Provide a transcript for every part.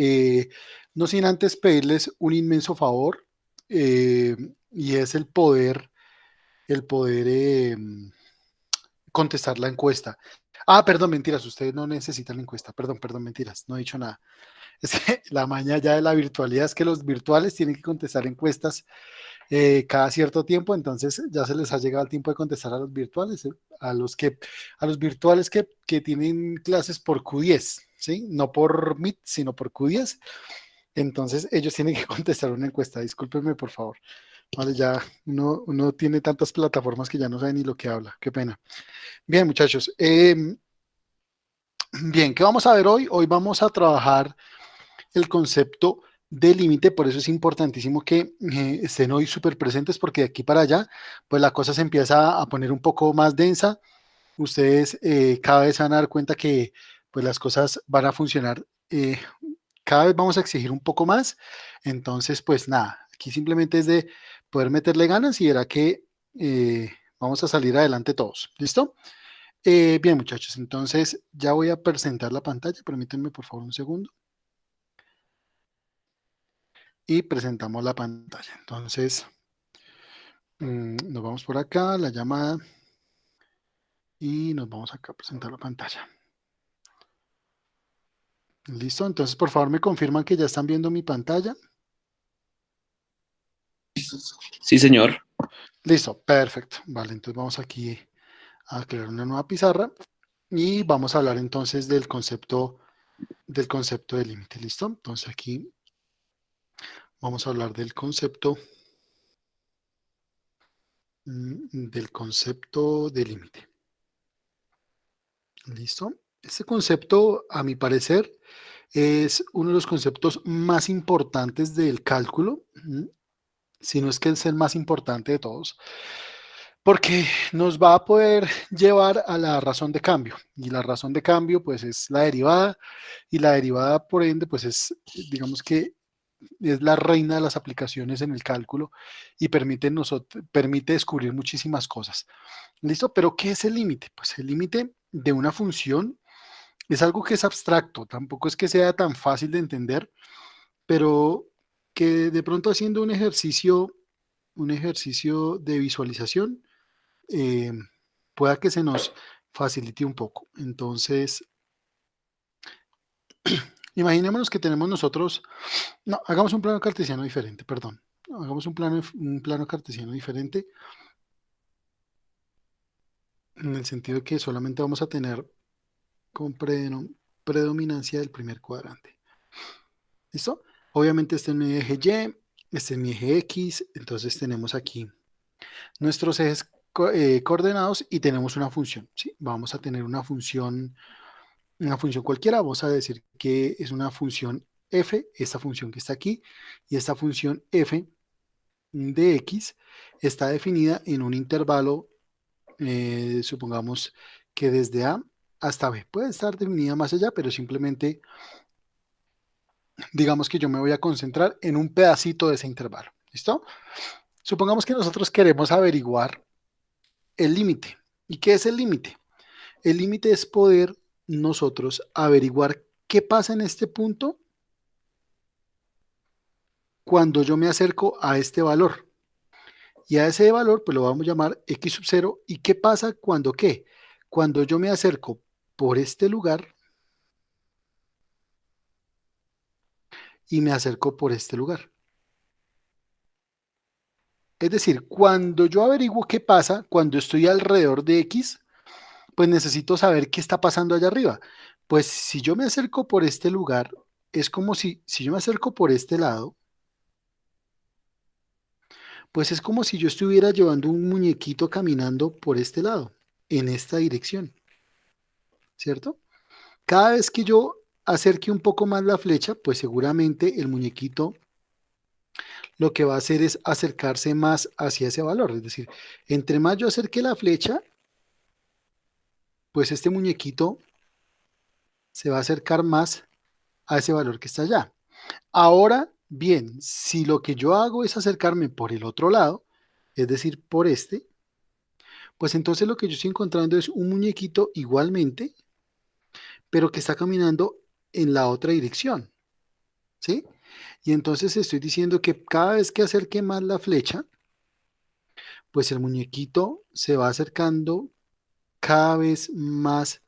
Eh, no sin antes pedirles un inmenso favor, eh, y es el poder contestar la encuesta. Ah, perdón, mentiras, ustedes no necesitan la encuesta, perdón, mentiras, no he dicho nada. Es que la maña ya de la virtualidad es que los virtuales tienen que contestar encuestas cada cierto tiempo, entonces ya se les ha llegado el tiempo de contestar a los virtuales, a los virtuales que tienen clases por Q10, ¿sí? No por Meet, sino por Q10. Entonces ellos tienen que contestar una encuesta. Discúlpenme, por favor. Vale, ya uno tiene tantas plataformas que ya no sabe ni lo que habla. Qué pena. Bien, muchachos. Bien, ¿qué vamos a ver hoy? Hoy vamos a trabajar el concepto de límite, por eso es importantísimo que estén hoy súper presentes porque de aquí para allá, pues la cosa se empieza a poner un poco más densa. Ustedes cada vez se van a dar cuenta que pues las cosas van a funcionar, cada vez vamos a exigir un poco más. Entonces, pues nada, aquí simplemente es de poder meterle ganas y verá que vamos a salir adelante todos. ¿Listo? Bien, muchachos, entonces ya voy a presentar la pantalla. Permítanme por favor un segundo. Y presentamos la pantalla. Entonces, nos vamos por acá, la llamada, y nos vamos acá a presentar la pantalla. Listo, entonces por favor me confirman que ya están viendo mi pantalla. Sí, señor. Listo, perfecto. Vale, entonces vamos aquí a crear una nueva pizarra y vamos a hablar entonces del concepto de límite. ¿Listo? Entonces aquí vamos a hablar del concepto de límite. ¿Listo? Este concepto, a mi parecer, es uno de los conceptos más importantes del cálculo, si no es que es el más importante de todos, porque nos va a poder llevar a la razón de cambio. Y la razón de cambio, pues, es la derivada, y la derivada, por ende, pues, digamos que es la reina de las aplicaciones en el cálculo y permite descubrir muchísimas cosas. ¿Listo? Pero ¿qué es el límite? Pues el límite de una función es algo que es abstracto, tampoco es que sea tan fácil de entender, pero que de pronto haciendo un ejercicio de visualización, eh, pueda que se nos facilite un poco. Entonces, imaginémonos que tenemos nosotros, no, hagamos un plano cartesiano diferente, perdón. Hagamos un plano cartesiano diferente, en el sentido de que solamente vamos a tener con predominancia del primer cuadrante. ¿Listo? Obviamente este es mi eje Y, este es mi eje X, entonces tenemos aquí nuestros ejes coordenados y tenemos una función, ¿sí? Vamos a tener una función cualquiera, vamos a decir que es una función f, esta función que está aquí, y esta función f de x está definida en un intervalo, supongamos que desde A hasta B. Puede estar definida más allá, pero simplemente digamos que yo me voy a concentrar en un pedacito de ese intervalo. ¿Listo? Supongamos que nosotros queremos averiguar el límite. ¿Y qué es el límite? El límite es poder nosotros averiguar qué pasa en este punto cuando yo me acerco a este valor. Y a ese valor, pues lo vamos a llamar x sub 0. ¿Y qué pasa cuando qué? Cuando yo me acerco por este lugar y me acerco por este lugar. Es decir, cuando yo averiguo qué pasa cuando estoy alrededor de x, pues necesito saber qué está pasando allá arriba. Pues si yo me acerco por este lugar, es como si yo me acerco por este lado, pues es como si yo estuviera llevando un muñequito caminando por este lado, en esta dirección, ¿cierto? Cada vez que yo acerque un poco más la flecha, pues seguramente el muñequito lo que va a hacer es acercarse más hacia ese valor. Es decir, entre más yo acerque la flecha, pues este muñequito se va a acercar más a ese valor que está allá. Ahora bien, si lo que yo hago es acercarme por el otro lado, es decir, por este, pues entonces lo que yo estoy encontrando es un muñequito igualmente, pero que está caminando en la otra dirección. ¿sí? Y entonces estoy diciendo que cada vez que acerque más la flecha, pues el muñequito se va acercando cada vez más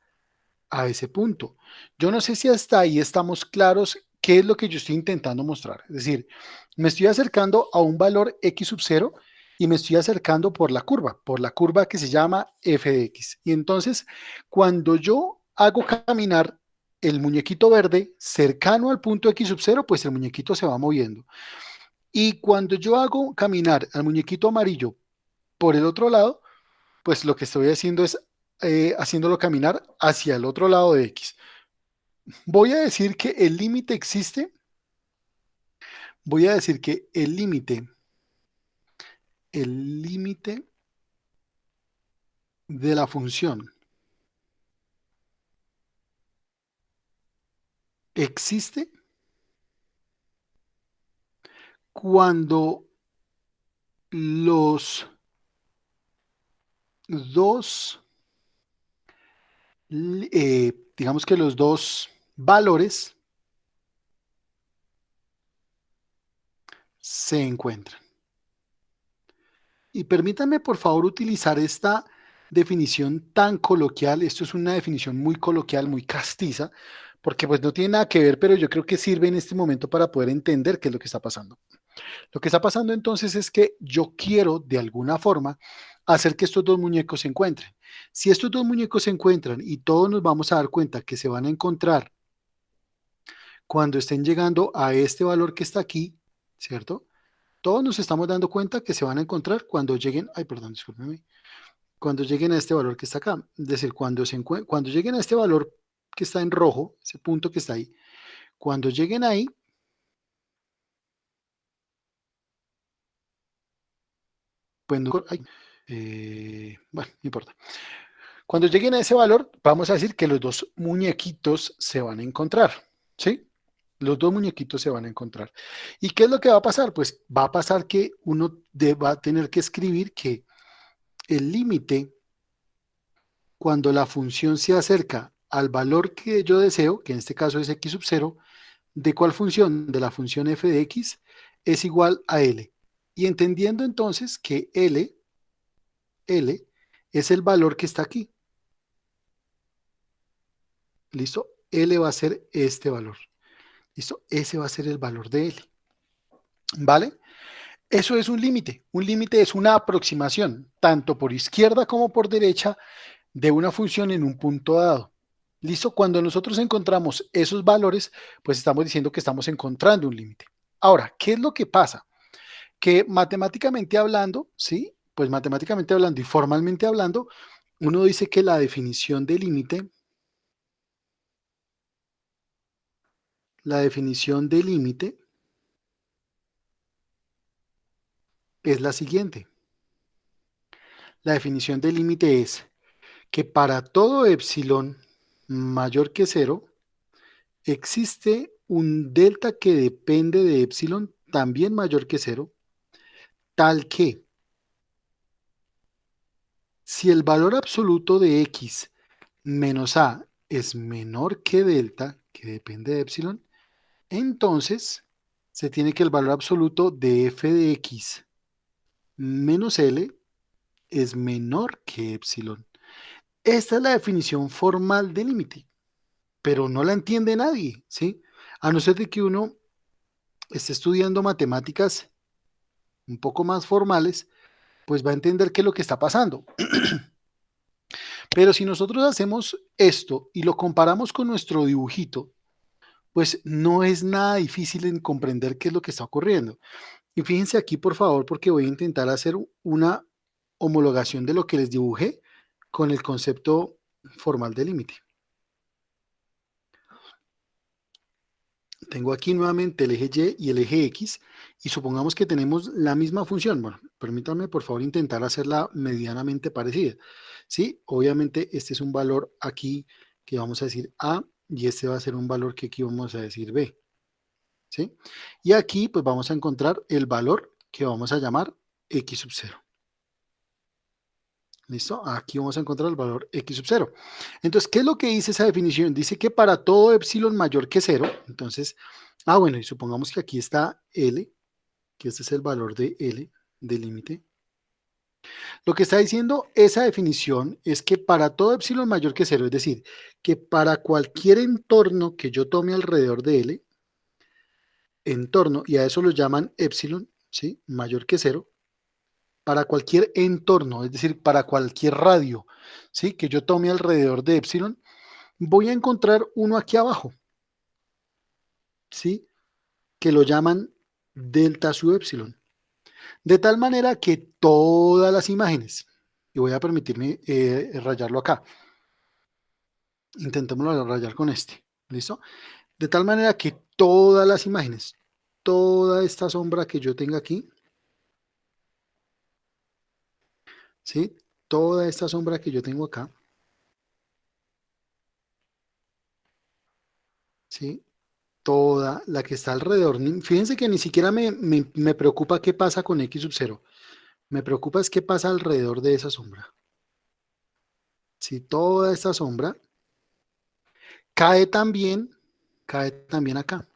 a ese punto. Yo no sé si hasta ahí estamos claros qué es lo que yo estoy intentando mostrar. Es decir, me estoy acercando a un valor x sub 0 y me estoy acercando por la curva que se llama f de x. Y entonces, cuando yo hago caminar el muñequito verde cercano al punto x sub 0, pues el muñequito se va moviendo. Y cuando yo hago caminar al muñequito amarillo por el otro lado, pues lo que estoy haciendo es haciéndolo caminar hacia el otro lado de X. Voy a decir que el límite existe, voy a decir que el límite de la función existe cuando los dos, digamos que los dos valores se encuentran. Y permítanme, por favor, utilizar esta definición tan coloquial. Esto es una definición muy coloquial, muy castiza, porque pues no tiene nada que ver, pero yo creo que sirve en este momento para poder entender qué es lo que está pasando. Lo que está pasando entonces es que yo quiero, de alguna forma, hacer que estos dos muñecos se encuentren. Si estos dos muñecos se encuentran y todos nos vamos a dar cuenta que se van a encontrar cuando estén llegando a este valor que está aquí, ¿cierto? Todos nos estamos dando cuenta que se van a encontrar cuando lleguen, ay, perdón, discúlpeme, cuando lleguen a este valor que está acá. Es decir, cuando lleguen a este valor que está en rojo, ese punto que está ahí, cuando lleguen ahí, pues no, bueno, no importa. Cuando lleguen a ese valor, vamos a decir que los dos muñequitos se van a encontrar, ¿sí? Los dos muñequitos se van a encontrar. ¿Y qué es lo que va a pasar? Pues va a pasar que uno va a tener que escribir que el límite, cuando la función se acerca al valor que yo deseo, que en este caso es x sub 0, ¿de cuál función? De la función f de x es igual a L. Y entendiendo entonces que L es el valor que está aquí. ¿Listo? L va a ser este valor. ¿Listo? Ese va a ser el valor de L. ¿Vale? Eso es un límite. Un límite es una aproximación, tanto por izquierda como por derecha, de una función en un punto dado. ¿Listo? Cuando nosotros encontramos esos valores, pues estamos diciendo que estamos encontrando un límite. Ahora, ¿qué es lo que pasa? Que matemáticamente hablando, ¿sí? Pues matemáticamente hablando y formalmente hablando, uno dice que la definición de límite es la siguiente. La definición de límite es que para todo epsilon mayor que 0, existe un delta que depende de epsilon también mayor que 0, tal que si el valor absoluto de x menos a es menor que delta, que depende de epsilon, entonces se tiene que el valor absoluto de f de x menos L es menor que epsilon. Esta es la definición formal de límite, pero no la entiende nadie, ¿sí? A no ser de que uno esté estudiando matemáticas un poco más formales, pues va a entender qué es lo que está pasando. Pero si nosotros hacemos esto y lo comparamos con nuestro dibujito, pues no es nada difícil en comprender qué es lo que está ocurriendo. Y fíjense aquí, por favor, porque voy a intentar hacer una homologación de lo que les dibujé con el concepto formal de límite. Tengo aquí nuevamente el eje Y y el eje X y supongamos que tenemos la misma función. Bueno, permítanme por favor intentar hacerla medianamente parecida. ¿Sí? Obviamente este es un valor aquí que vamos a decir A y este va a ser un valor que aquí vamos a decir B. ¿Sí? Y aquí pues vamos a encontrar el valor que vamos a llamar X sub 0. ¿Listo? Aquí vamos a encontrar el valor x sub 0. Entonces, ¿qué es lo que dice esa definición? Dice que para todo epsilon mayor que 0, entonces, bueno, y supongamos que aquí está L, que este es el valor de L, del límite. Lo que está diciendo esa definición es que para todo epsilon mayor que 0, es decir, que para cualquier entorno que yo tome alrededor de L, entorno, y a eso lo llaman epsilon, ¿sí? Mayor que 0, para cualquier entorno, es decir, para cualquier radio, ¿sí? Que yo tome alrededor de epsilon, voy a encontrar uno aquí abajo, ¿sí? Que lo llaman delta sub epsilon. De tal manera que todas las imágenes, y voy a permitirme rayarlo acá, intentémoslo rayar con este, ¿listo? De tal manera que todas las imágenes, toda esta sombra que yo tenga aquí, ¿sí? Toda esta sombra que yo tengo acá, ¿sí? Toda la que está alrededor. Fíjense que ni siquiera me preocupa qué pasa con x sub 0. Me preocupa es qué pasa alrededor de esa sombra. Si toda esta sombra cae también acá.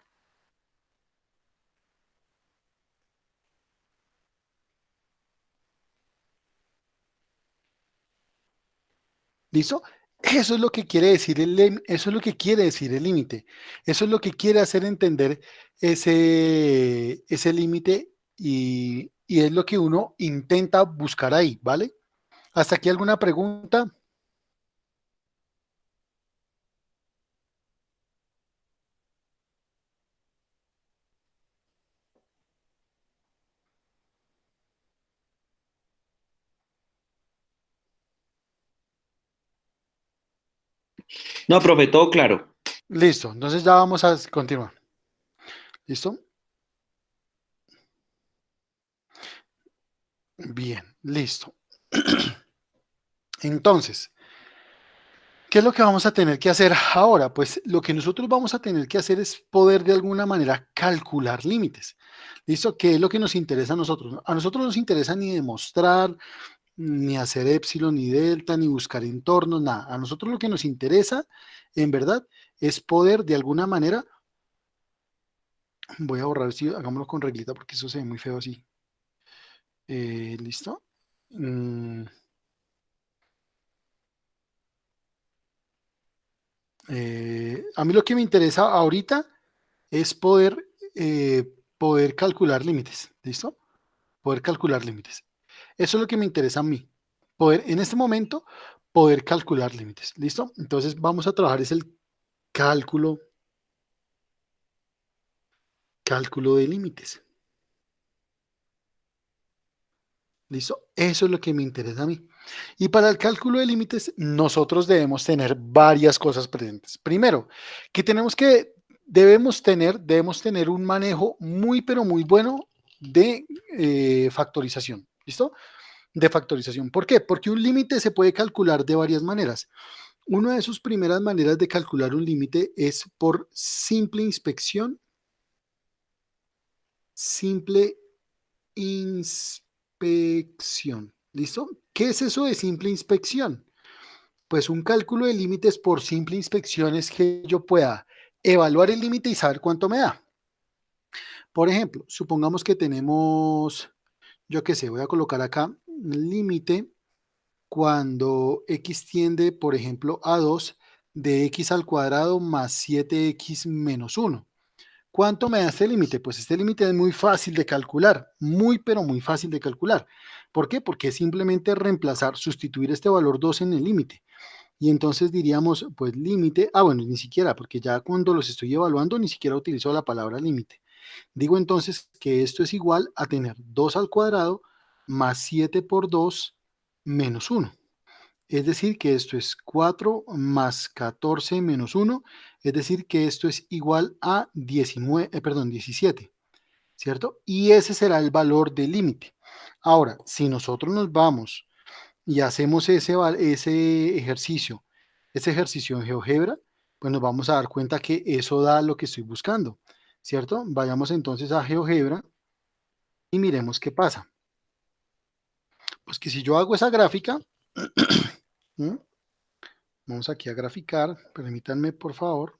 ¿Listo? Eso es lo que quiere decir eso es lo que quiere decir el límite. Eso es lo que quiere hacer entender ese límite y es lo que uno intenta buscar ahí, ¿vale? ¿Hasta aquí alguna pregunta? No, profe, todo claro. Listo, entonces ya vamos a continuar. ¿Listo? Bien, listo. Entonces, ¿qué es lo que vamos a tener que hacer ahora? Pues lo que nosotros vamos a tener que hacer es poder de alguna manera calcular límites. ¿Listo? ¿Qué es lo que nos interesa a nosotros? A nosotros no nos interesa ni demostrar, ni hacer epsilon, ni delta, ni buscar entornos, nada. A nosotros lo que nos interesa, en verdad, es poder de alguna manera, voy a borrar, si hagámoslo con reglita porque eso se ve muy feo así. ¿Listo? Mm, a mí lo que me interesa ahorita es poder calcular límites, ¿listo? Poder calcular límites. Eso es lo que me interesa a mí. Poder, en este momento, poder calcular límites, ¿listo? Entonces vamos a trabajar es el cálculo, cálculo de límites, ¿listo? Eso es lo que me interesa a mí. Y para el cálculo de límites, nosotros debemos tener varias cosas presentes. Primero, que debemos tener un manejo muy, pero muy bueno de factorización, ¿listo? De factorización. ¿Por qué? Porque un límite se puede calcular de varias maneras. Una de sus primeras maneras de calcular un límite es por simple inspección, simple inspección. ¿Listo? ¿Qué es eso de simple inspección? Pues un cálculo de límites por simple inspección es que yo pueda evaluar el límite y saber cuánto me da. Por ejemplo, supongamos que tenemos, yo qué sé, voy a colocar acá límite cuando x tiende, por ejemplo, a 2 de x al cuadrado más 7x menos 1. ¿Cuánto me da este límite? Pues este límite es muy fácil de calcular, muy pero muy fácil de calcular. ¿Por qué? Porque es simplemente reemplazar, sustituir este valor 2 en el límite. Y entonces diríamos, pues límite, bueno, ni siquiera, porque ya cuando los estoy evaluando ni siquiera utilizo la palabra límite. Digo entonces que esto es igual a tener 2 al cuadrado más 7 por 2 menos 1. Es decir, que esto es 4 más 14 menos 1, es decir, que esto es igual a 19, perdón, 17, ¿cierto? Y ese será el valor del límite. Ahora, si nosotros nos vamos y hacemos ese ejercicio en GeoGebra, pues nos vamos a dar cuenta que eso da lo que estoy buscando, ¿cierto? Vayamos entonces a GeoGebra y miremos qué pasa. Pues que si yo hago esa gráfica, ¿Mm? Vamos aquí a graficar, permítanme por favor.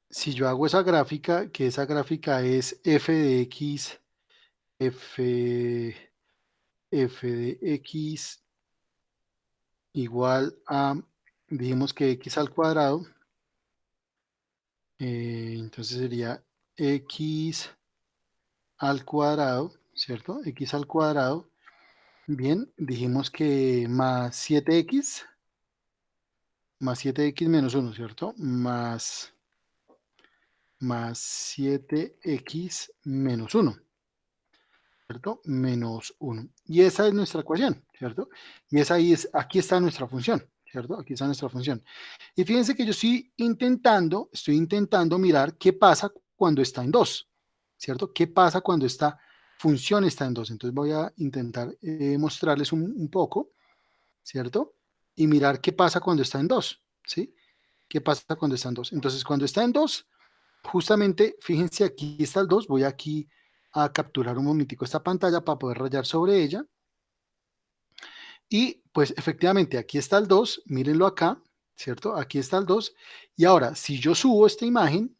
Si yo hago esa gráfica, que esa gráfica es f de x, f, f de x igual a, dijimos que x al cuadrado, entonces sería x al cuadrado, ¿cierto? X al cuadrado. Bien, dijimos que más 7x menos uno, ¿cierto? Más 7x menos uno, ¿cierto? Menos uno. Y esa es nuestra ecuación, ¿cierto? Y esa ahí es, aquí está nuestra función, ¿cierto? Aquí está nuestra función. Y fíjense que yo estoy intentando mirar qué pasa cuando está en 2, ¿cierto? ¿Qué pasa cuando esta función está en 2? Entonces voy a intentar mostrarles un poco, ¿cierto? Y mirar qué pasa cuando está en 2, ¿sí? ¿Qué pasa cuando está en 2? Entonces, cuando está en 2, justamente, fíjense, aquí está el 2. Voy aquí a capturar un momentico esta pantalla para poder rayar sobre ella. Y pues efectivamente, aquí está el 2. Mírenlo acá, ¿cierto? Aquí está el 2. Y ahora, si yo subo esta imagen,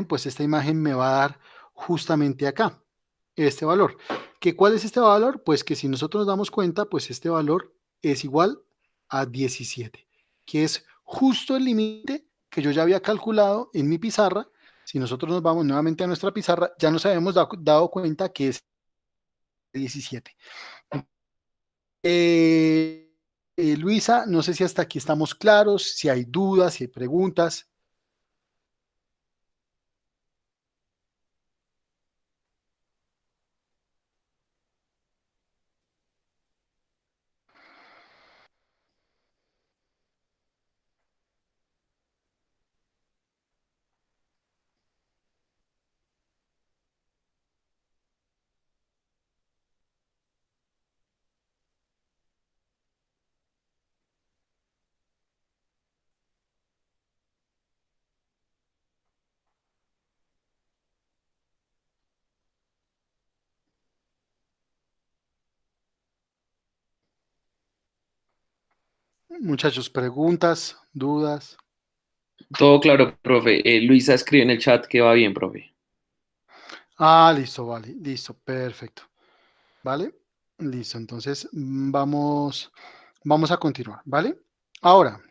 pues esta imagen me va a dar justamente acá este valor. ¿Cuál es este valor? Pues que si nosotros nos damos cuenta, pues este valor es igual a 17, que es justo el límite que yo ya había calculado en mi pizarra. Si nosotros nos vamos nuevamente a nuestra pizarra, ya nos habíamos dado cuenta que es 17. Luisa, no sé si hasta aquí estamos claros, si hay dudas, si hay preguntas. Muchachos, preguntas, dudas. Todo claro, profe. Luisa escribe en el chat que va bien, profe. Ah, listo, vale, listo, perfecto. ¿Vale? Listo, entonces vamos a continuar, ¿vale? Ahora,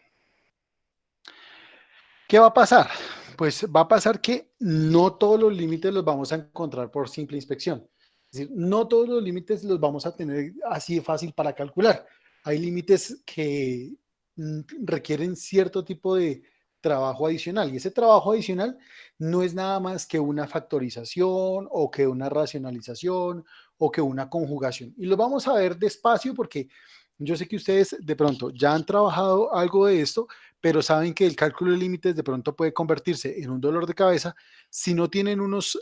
¿qué va a pasar? Pues va a pasar que no todos los límites los vamos a encontrar por simple inspección. Es decir, no todos los límites los vamos a tener así de fácil para calcular. Hay límites que requieren cierto tipo de trabajo adicional y ese trabajo adicional no es nada más que una factorización o que una racionalización o que una conjugación. Y lo vamos a ver despacio porque yo sé que ustedes de pronto ya han trabajado algo de esto, pero saben que el cálculo de límites de pronto puede convertirse en un dolor de cabeza si no tienen unos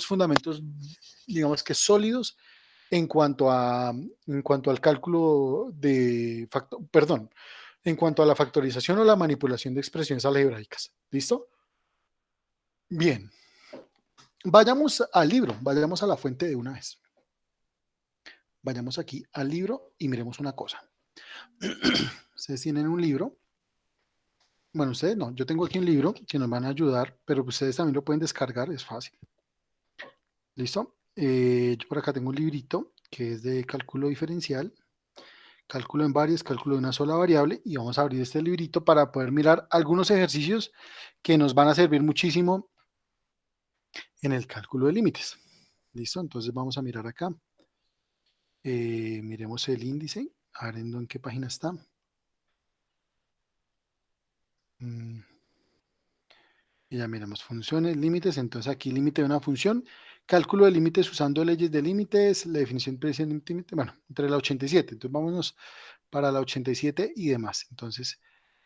fundamentos, digamos que sólidos en cuanto al cálculo de, perdón, en cuanto a la factorización o la manipulación de expresiones algebraicas. ¿Listo? Bien, vayamos al libro, vayamos a la fuente de una vez. Vayamos aquí al libro y miremos una cosa. Ustedes tienen un libro. Bueno, ustedes no, yo tengo aquí un libro que nos van a ayudar, pero ustedes también lo pueden descargar, es fácil. ¿Listo? Yo por acá tengo un librito que es de cálculo diferencial, cálculo en varias, cálculo de una sola variable, y vamos a abrir este librito para poder mirar algunos ejercicios que nos van a servir muchísimo en el cálculo de límites. ¿Listo? Entonces vamos a mirar acá. Miremos el índice, a ver en qué página está. Mm, Y ya miramos funciones, límites. Entonces aquí límite de una función, cálculo de límites usando leyes de límites, la definición de límite, bueno, entre la 87. Entonces vámonos para la 87 y demás. Entonces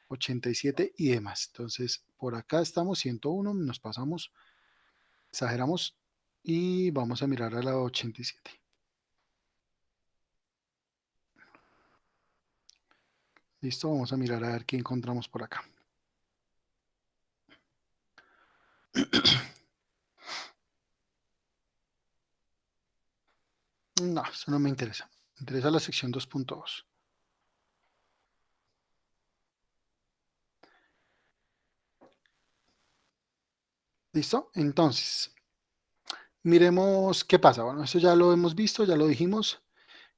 87 y demás. Entonces por acá estamos 101, nos pasamos, exageramos y vamos a mirar a la 87. Listo, vamos a mirar a ver qué encontramos por acá. No, eso no me interesa. Me interesa la sección 2.2. ¿Listo? Entonces, miremos qué pasa. Bueno, eso ya lo hemos visto, ya lo dijimos.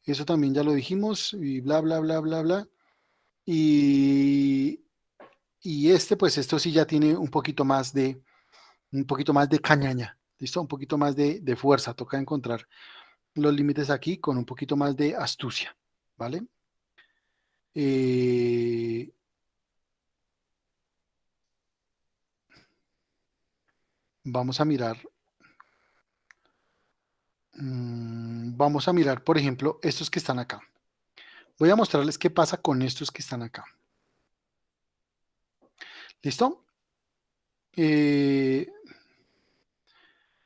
Eso también ya lo dijimos y bla, bla, bla, bla, bla. Y, y este, pues esto sí ya tiene un poquito más de cañaña. ¿Listo? Un poquito más de fuerza. Toca encontrar los límites aquí con un poquito más de astucia. ¿Vale? Eh, vamos a mirar. Vamos a mirar, por ejemplo, estos que están acá. Voy a mostrarles qué pasa con estos que están acá. ¿Listo? Eh,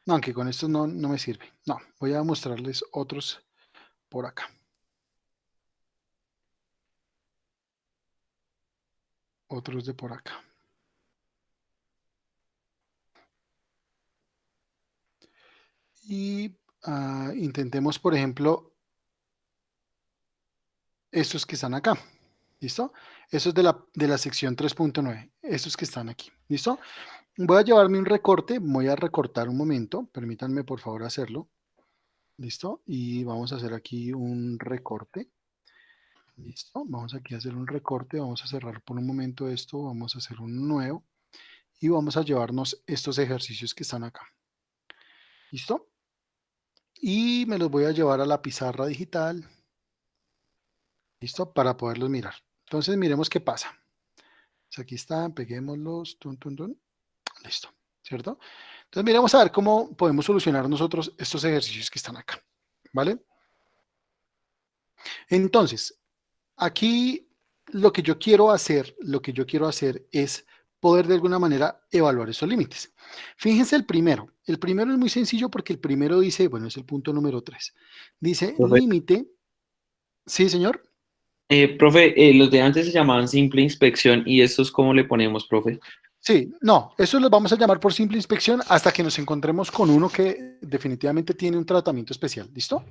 no, aunque con estos no me sirve. No, voy a mostrarles otros por acá. Otros de por acá. Y intentemos, por ejemplo, estos que están acá. ¿Listo? Eso es de la sección 3.9. Estos que están aquí. ¿Listo? Voy a llevarme un recorte. Voy a recortar un momento. Permítanme, por favor, hacerlo. ¿Listo? Y vamos a hacer aquí un recorte. ¿Listo? Vamos aquí a hacer un recorte. Vamos a cerrar por un momento esto. Vamos a hacer un nuevo. Y vamos a llevarnos estos ejercicios que están acá. ¿Listo? Y me los voy a llevar a la pizarra digital. ¿Listo? Para poderlos mirar. Entonces, miremos qué pasa. Pues aquí están, peguémoslos. Tun, tun, tun. Listo. ¿Cierto? Entonces, miremos a ver cómo podemos solucionar nosotros estos ejercicios que están acá. ¿Vale? Entonces, aquí lo que yo quiero hacer es poder de alguna manera evaluar esos límites. Fíjense el primero es muy sencillo porque el primero dice, bueno, es el punto número 3, dice Profe, límite, sí señor, profe, los de antes se llamaban simple inspección y estos ¿cómo le ponemos, profe? sí, no, eso lo vamos a llamar por simple inspección hasta que nos encontremos con uno que definitivamente tiene un tratamiento especial, ¿listo?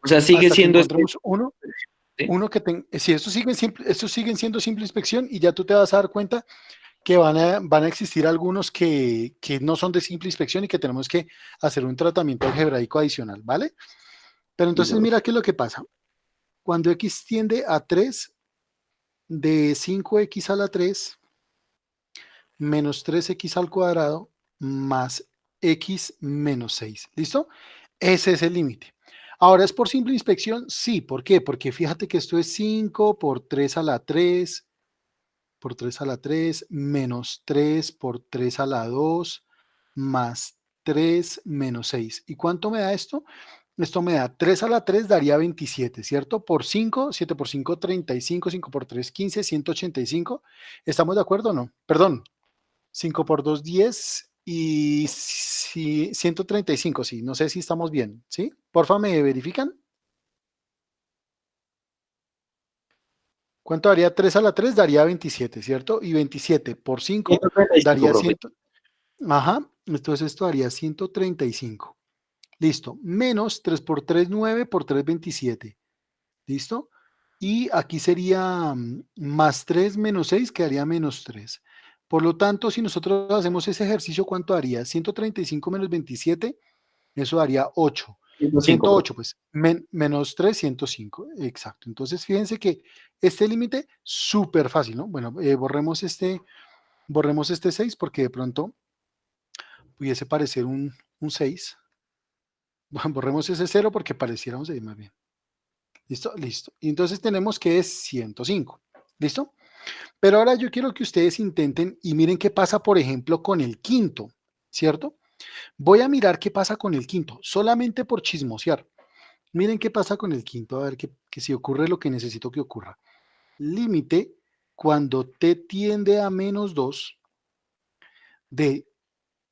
O sea, sigue Hasta que siendo este, encontremos uno, ¿sí? uno que tenga, si estos siguen siendo simple inspección y ya tú te vas a dar cuenta que van a existir algunos que no son de simple inspección y que tenemos que hacer un tratamiento algebraico adicional, ¿vale? Pero entonces Listo, mira qué es lo que pasa. Cuando x tiende a 3, de 5x a la 3 menos 3x al cuadrado más x menos 6. ¿Listo? Ese es el límite. Ahora, ¿es por simple inspección? Sí. ¿Por qué? Porque fíjate que esto es 5 por 3 a la 3 por 3 a la 3 menos 3 por 3 a la 2 más 3 menos 6. ¿Y cuánto me da esto? Esto me da 3 a la 3 daría 27, ¿cierto? Por 5, 7 por 5, 35, 5 por 3, 15, 185. ¿Estamos de acuerdo o no? Perdón, 5 por 2, 10 y 135, sí. No sé si estamos bien, ¿sí? Porfa, ¿me verifican? ¿Cuánto daría 3 a la 3? Daría 27, ¿cierto? Y 27 por 5 135, daría profe. 100. Ajá, entonces esto daría 135. Listo. Menos 3 por 3, 9 por 3, 27. ¿Listo? Y aquí sería más 3 menos 6 quedaría menos 3. Por lo tanto, si nosotros hacemos ese ejercicio, ¿cuánto daría? 135 menos 27, eso daría 8. 105, profe. 108, pues, menos 3, 105. Exacto. Entonces, fíjense que este límite, súper fácil, ¿no? Bueno, borremos este 6 porque de pronto pudiese parecer un 6. Borremos ese 0 porque pareciera un 6 más bien. ¿Listo? Listo. Y entonces tenemos que es 105. ¿Listo? Pero ahora yo quiero que ustedes intenten y miren qué pasa, por ejemplo, con el quinto, ¿cierto? Voy a mirar qué pasa con el quinto, solamente por chismosear. Miren qué pasa con el quinto, a ver que si ocurre lo que necesito que ocurra. Límite cuando t tiende a menos 2 de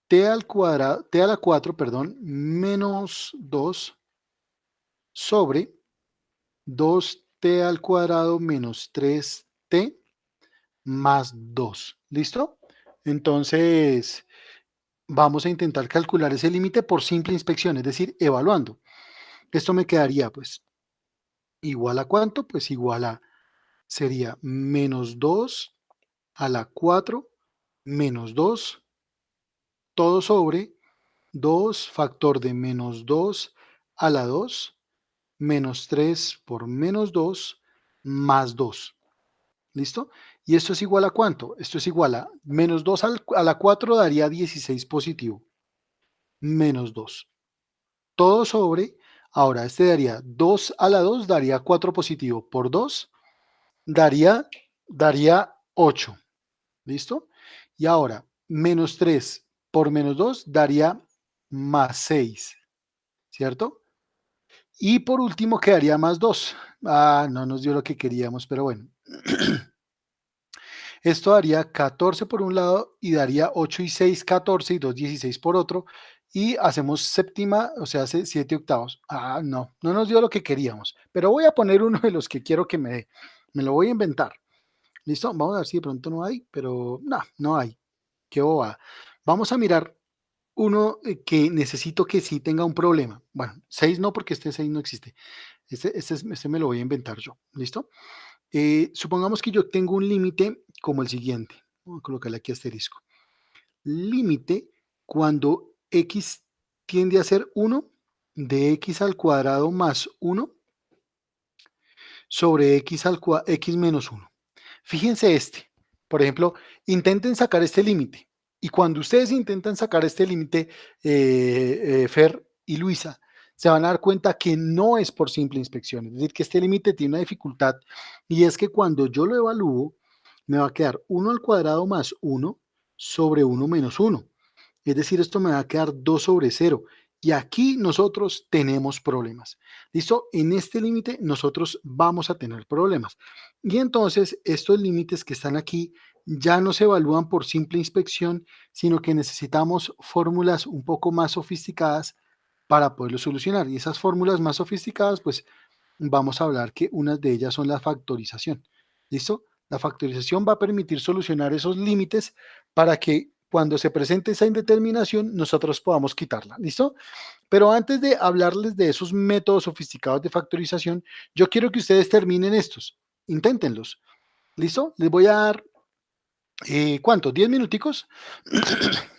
t al cuadrado, t a la 4, perdón, menos 2 sobre 2t al cuadrado menos 3t más 2. ¿Listo? Entonces, vamos a intentar calcular ese límite por simple inspección, es decir, evaluando. Esto me quedaría, pues, igual a ¿cuánto? Pues igual a, sería menos 2 a la 4 menos 2 todo sobre 2 factor de menos 2 a la 2 menos 3 por menos 2 más 2. ¿Listo? ¿Y esto es igual a cuánto? Esto es igual a menos 2 a la 4 daría 16 positivo, menos 2. Todo sobre, ahora este daría 2 a la 2 daría 4 positivo por 2 daría 8. ¿Listo? Y ahora, menos 3 por menos 2 daría más 6, ¿cierto? Y por último quedaría más 2. Ah, no nos dio lo que queríamos, pero bueno. Esto daría 14 por un lado y daría 8 y 6, 14 y 2, 16 por otro. Y hacemos séptima, o sea, hace 7 octavos. Ah, no, no nos dio lo que queríamos. Pero voy a poner uno de los que quiero que me dé. Me lo voy a inventar. ¿Listo? Vamos a ver si de pronto no hay, pero no, no hay. Qué boba. Vamos a mirar uno que necesito que sí tenga un problema. Bueno, 6 no, porque este 6 no existe. Este me lo voy a inventar yo. ¿Listo? Supongamos que yo tengo un límite como el siguiente. Voy a colocarle aquí asterisco. Límite cuando x tiende a ser 1 de x al cuadrado más 1 sobre x menos 1. Fíjense este. Por ejemplo, intenten sacar este límite. Y cuando ustedes intentan sacar este límite, Fer y Luisa, se van a dar cuenta que no es por simple inspección. Es decir, que este límite tiene una dificultad y es que cuando yo lo evalúo, me va a quedar 1 al cuadrado más 1 sobre 1 menos 1. Es decir, esto me va a quedar 2 sobre 0. Y aquí nosotros tenemos problemas. ¿Listo? En este límite nosotros vamos a tener problemas. Y entonces estos límites que están aquí ya no se evalúan por simple inspección, sino que necesitamos fórmulas un poco más sofisticadas para poderlo solucionar. Y esas fórmulas más sofisticadas, pues vamos a hablar que unas de ellas son la factorización. ¿Listo? La factorización va a permitir solucionar esos límites para que cuando se presente esa indeterminación nosotros podamos quitarla. ¿Listo? Pero antes de hablarles de esos métodos sofisticados de factorización, yo quiero que ustedes terminen estos. Inténtenlos. ¿Listo? Les voy a dar, ¿cuánto? ¿10 minuticos?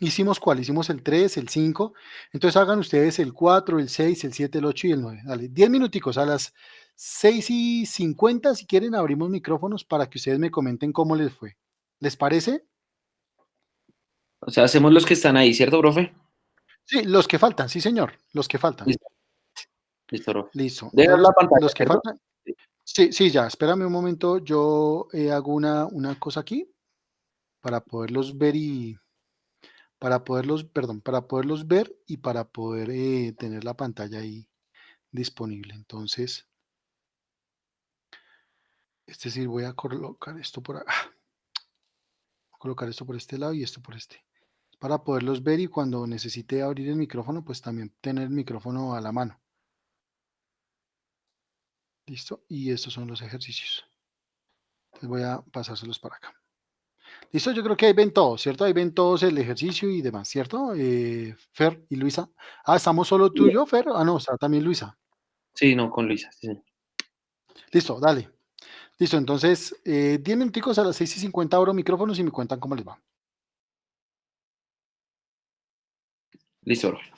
¿Hicimos cuál? Hicimos el 3, el 5. Entonces hagan ustedes el 4, el 6, el 7, el 8 y el 9. Dale, 10 minuticos. A las 6:50, si quieren, abrimos micrófonos para que ustedes me comenten cómo les fue. ¿Les parece? O sea, hacemos los que están ahí, ¿cierto, profe? Sí, los que faltan, sí, señor. Los que faltan. Listo, listo, profe. Listo. Deja Entonces, la pantalla, los que ¿cierto? faltan. Sí, sí, ya. Espérame un momento. Yo hago una cosa aquí para poderlos ver y para poderlos ver y para poder tener la pantalla ahí disponible. Entonces, es decir, voy a colocar esto colocar esto por este lado y esto por este. Para poderlos ver y cuando necesite abrir el micrófono, pues también tener el micrófono a la mano. ¿Listo? Y estos son los ejercicios. Entonces voy a pasárselos para acá. Listo, yo creo que ahí ven todos, ¿cierto? Ahí ven todos el ejercicio y demás, ¿cierto? Fer y Luisa. Ah, ¿estamos solo tú y yo, Fer? Ah, no, está también Luisa. Sí, no, con Luisa. Sí, sí. Listo, dale. Listo, entonces, 10 minuticos a las 6:50 abro micrófonos y me cuentan cómo les va. Listo, profe.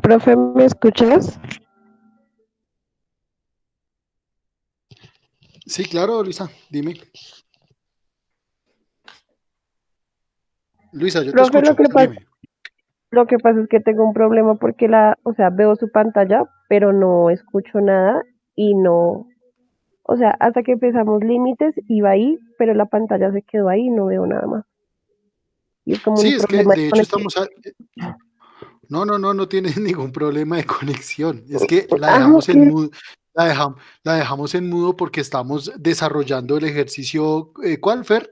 Profe, ¿me escuchas? Sí, claro, Luisa, dime. Luisa, yo te Profe, escucho, dime. lo que pasa es que tengo un problema porque o sea, veo su pantalla, pero no escucho nada y no, o sea, hasta que empezamos límites iba ahí, pero la pantalla se quedó ahí y no veo nada más. Y es como un Sí, es que problema de de hecho conexión. estamos... No, no, no, no tienes ningún problema de conexión. Es que la Ah, dejamos ok. en mudo, la dejamos en mudo porque estamos desarrollando el ejercicio. ¿Cuál, Fer?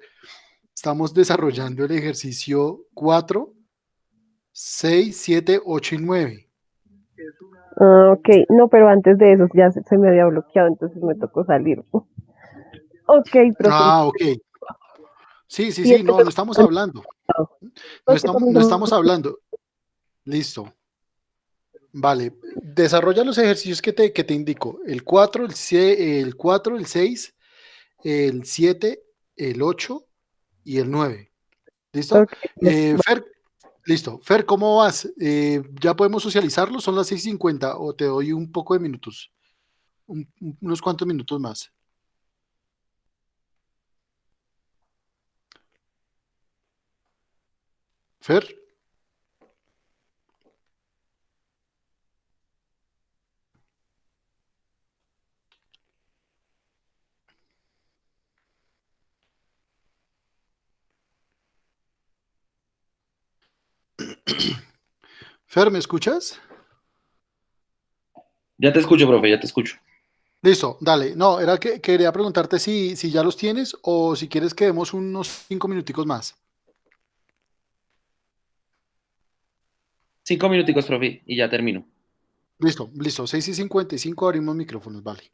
Estamos desarrollando el ejercicio 4, 6, 7, 8 y 9. Ah, ok, no, pero antes de eso ya se me había bloqueado, entonces me tocó salir. Ok, profe. Ah, ok. Sí, sí, Y sí, este no, no estamos hablando. No este estamos, no comienzo estamos hablando. Listo. Vale. Desarrolla los ejercicios que te indico. El 4, el 4, el 6, el 7, el 8 y el 9. ¿Listo? ok, no, Fer, listo. Fer, ¿cómo vas? ¿Ya podemos socializarlo? Son las 6:50 o te doy un poco de minutos, unos cuantos minutos más. Fer, Fer, ¿me escuchas? Ya te escucho, profe, ya te escucho. Listo, dale. No, era que quería preguntarte si ya los tienes o si quieres que demos unos 5 minuticos más. 5 minuticos, profe, y ya termino. Listo, listo. 6:55 abrimos micrófonos, vale.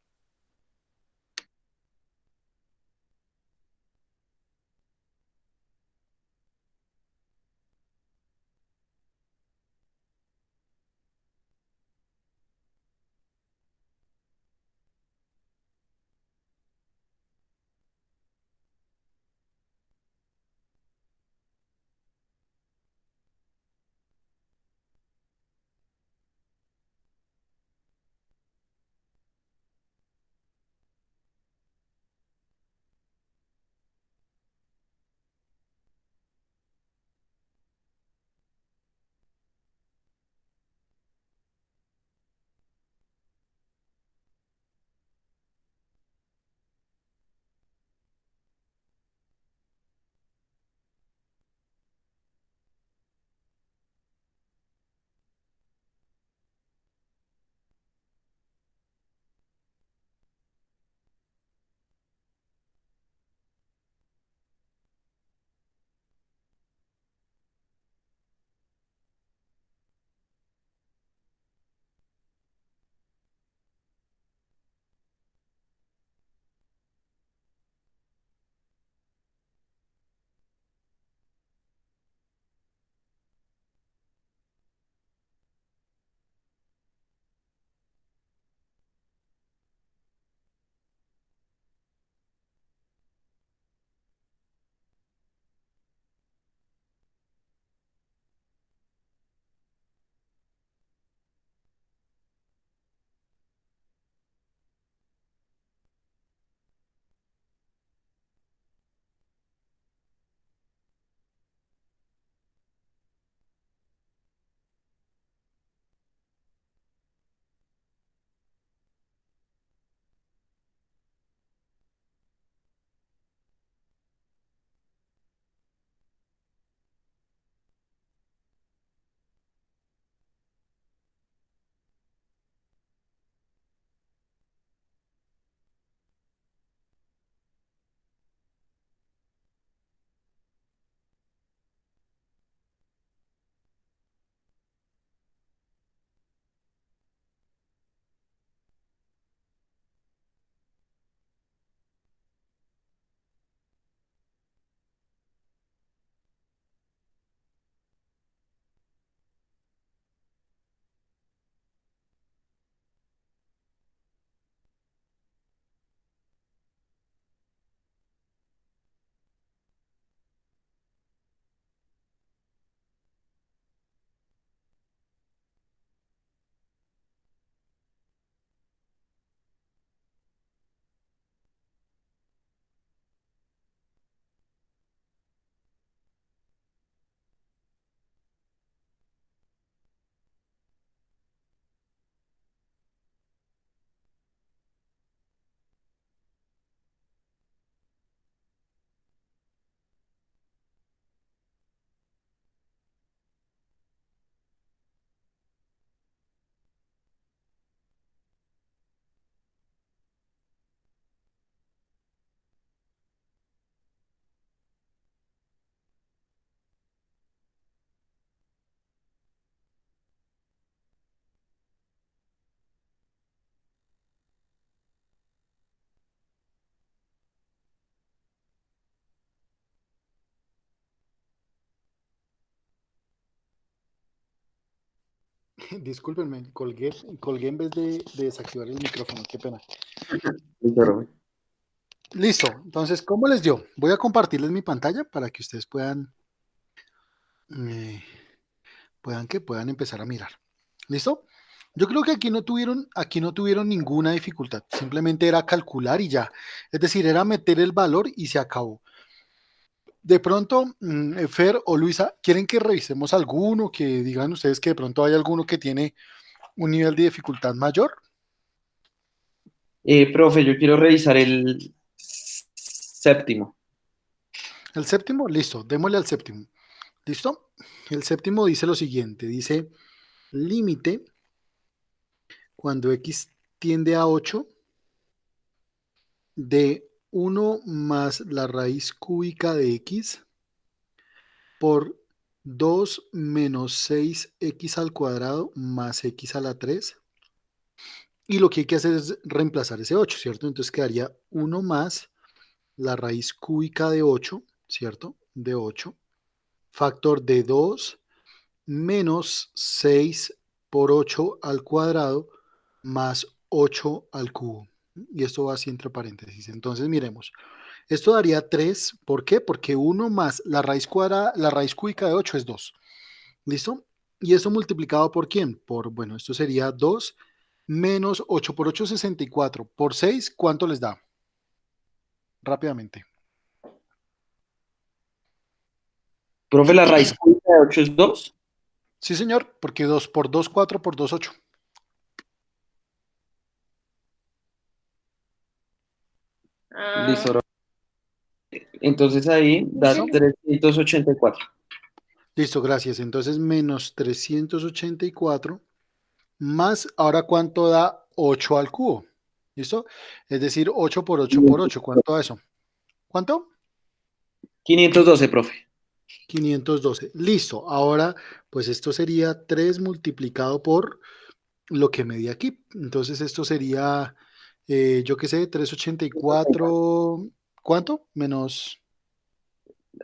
Discúlpenme, colgué en vez de desactivar el micrófono, qué pena. Listo, profe. Listo, entonces, ¿cómo les dio? Voy a compartirles mi pantalla para que ustedes eh, puedan empezar a mirar. ¿Listo? Yo creo que aquí no tuvieron ninguna dificultad, simplemente era calcular y ya. Es decir, era meter el valor y se acabó. De pronto, Fer o Luisa, ¿quieren que revisemos alguno, que digan ustedes que de pronto hay alguno que tiene un nivel de dificultad mayor? Profe, yo quiero revisar el séptimo. El séptimo, listo, démosle al séptimo. ¿Listo? El séptimo dice lo siguiente, dice límite cuando x tiende a 8 de 1 más la raíz cúbica de x por 2 menos 6x al cuadrado más x a la 3. Y lo que hay que hacer es reemplazar ese 8, ¿cierto? Entonces quedaría 1 más la raíz cúbica de 8, ¿cierto? De 8, factor de 2 menos 6 por 8 al cuadrado más 8 al cubo. Y esto va así entre paréntesis. Entonces miremos. Esto daría 3. ¿Por qué? Porque 1 más la raíz cuadrada, la raíz cúbica de 8 es 2. ¿Listo? Y esto multiplicado por quién? Bueno, esto sería 2 menos 8 por 8, 64. Por 6, ¿cuánto les da? Rápidamente. Profe, la raíz cúbica de 8 es 2. Sí, señor, porque 2 por 2, 4 por 2, 8. Listo, profe. Entonces ahí da ¿Listo? 384. Listo, gracias. Entonces, menos 384 más, ahora, ¿cuánto da 8 al cubo? ¿Listo? Es decir, 8 por 8 por 8. ¿Cuánto da eso? ¿Cuánto? 512, profe. 512. Listo. Ahora, pues esto sería 3 multiplicado por lo que me di aquí. Entonces, esto sería, yo qué sé, 384. ¿Cuánto? Menos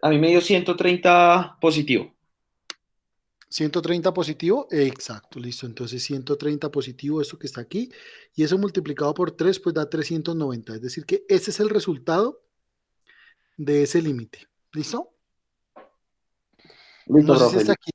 A mí me dio 130 positivo. 130 positivo. Exacto, listo. Entonces, 130 positivo, esto que está aquí. Y eso multiplicado por 3 pues da 390. Es decir, que ese es el resultado de ese límite. ¿Listo? Listo, No sé si profe. hasta aquí,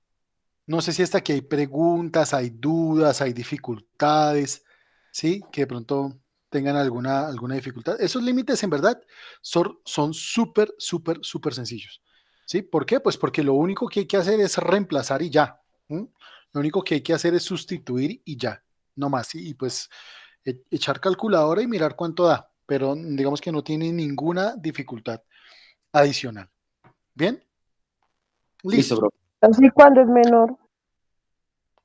no sé si hasta aquí hay preguntas, hay dudas, hay dificultades, ¿sí? Que de pronto tengan alguna dificultad. Esos límites en verdad son súper, súper, súper sencillos, ¿sí? ¿Por qué? Pues porque lo único que hay que hacer es reemplazar y ya. ¿M? Lo único que hay que hacer es sustituir y ya, no más. Y pues echar calculadora y mirar cuánto da, pero digamos que no tiene ninguna dificultad adicional. ¿Bien? Listo, Listo. profe. Así cuando es menor,